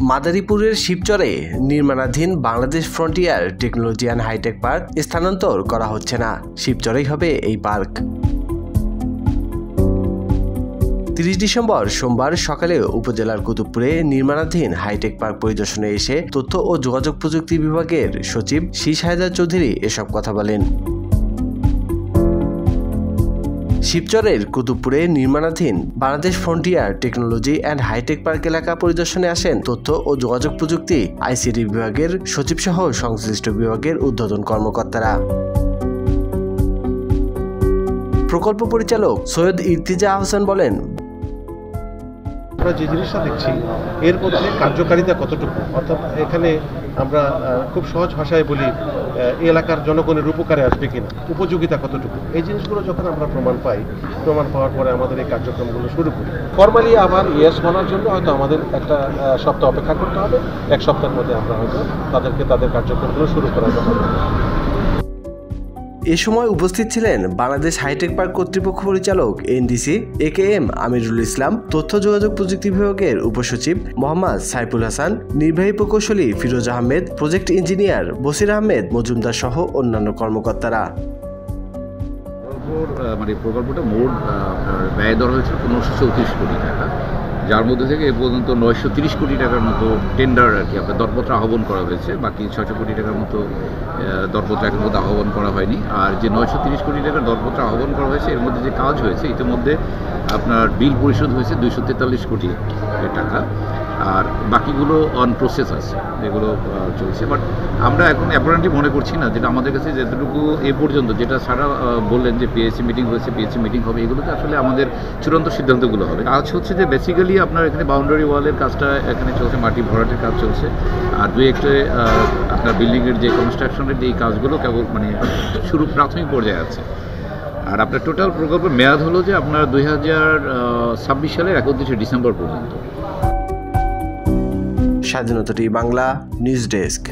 মাদারীপুরের শিবচরে নির্মাণাধীন Bangladesh frontier technology and hi-tech park স্থানান্তর করা হচ্ছে না। শিবচরেই হবে এই পার্ক। 30 ডিসেম্বর সোমবার সকালে উপজেলার কুতুবপুরে নির্মাণাধীন হাইটেক পার্ক পরিদর্শনে এসে তথ্য ও যোগাযোগ প্রযুক্তি বিভাগের সচিব শীষ হায়দার চৌধুরী এসব কথা বলেন। শিবচরের কুতুবপুরে নির্মাণাধীন Bangladesh frontier technology and hi-tech park এলাকা পরিদর্শনে আসেন তথ্য ও যোগাযোগ প্রযুক্তি আইসিটি বিভাগের সচিব সহ সংশ্লিষ্ট বিভাগের ঊর্ধ্বতন কর্মকর্তারা। প্রকল্প পরিচালক সৈয়দ ইর্তিজা আহসান বলেন, আমরা যে জিনিসটা দেখছি এর মধ্যে কার্যকারিতা কতটুকু, অর্থাৎ এখানে আমরা খুব সহজ ভাষায় বলি এই এলাকার জনগণের উপকারে আসবে কিনা, উপযোগিতা কতটুকু, এই জিনিসগুলো যখন আমরা প্রমাণ পাওয়ার পরে আমাদের এই কার্যক্রমগুলো শুরু করি। ফরমালি আবার ইয়েস বলার জন্য হয়তো আমাদের একটা সপ্তাহ অপেক্ষা করতে হবে। এক সপ্তাহের মধ্যে আমরা হয়তো তাদেরকে তাদের কার্যক্রমগুলো শুরু করাতে হবে। এ সময় উপস্থিত ছিলেন বাংলাদেশ হাইটেক পার্ক কর্তৃপক্ষ পরিচালক এনডিসি AKM আমিরুল ইসলাম, তথ্য যোগাযোগ প্রযুক্তি বিভাগের উপসচিব মোহাম্মদ সাইফুল হাসান, নির্বাহী প্রকৌশলী ফিরোজ আহমেদ, প্রজেক্ট ইঞ্জিনিয়ার বসির আহমেদ মজুমদার সহ অন্যান্য কর্মকর্তারা। প্রকল্পটা মোট ব্যয় ধরা হয়েছিল 1534 কোটি টাকা, যার মধ্যে থেকে এ পর্যন্ত 930 কোটি টাকার মতো টেন্ডার আর কি আপনার দরপত্র আহ্বান করা হয়েছে। বাকি 600 কোটি টাকার মতো দরপত্র এখন মধ্যে আহ্বান করা হয়নি। আর যে 930 কোটি টাকার দরপত্র আহ্বান করা হয়েছে এর মধ্যে যে কাজ হয়েছে ইতিমধ্যে আপনার বিল পরিশোধ হয়েছে 243 কোটি টাকা, আর বাকিগুলো অন প্রসেস আছে, যেগুলো চলছে। বাট আমরা এখন অ্যাপারেন্টলি মনে করছি না, যেটা আমাদের কাছে যেটুকু এ পর্যন্ত যেটা সারা বললেন যে পিএসসি মিটিং হয়েছে, পিএসসি মিটিং হবে, এগুলোতে আসলে আমাদের চূড়ান্ত সিদ্ধান্তগুলো হবে। কাজ হচ্ছে যে বেসিক্যালি আপনার এখানে বাউন্ডারি ওয়ালের কাজটা এখানে চলছে, মাটি ভরাটের কাজ চলছে, আর দুই একটা আপনার বিল্ডিংয়ের যে কনস্ট্রাকশনের যে কাজগুলো কেবল শুরু প্রাথমিক পর্যায়ে আছে। আর আপনার টোটাল প্রকল্পের মেয়াদ হলো যে আপনার 2026 সালের 31 ডিসেম্বর পর্যন্ত। স্বাধীনতা টিভি বাংলা নিউজ ডেস্ক।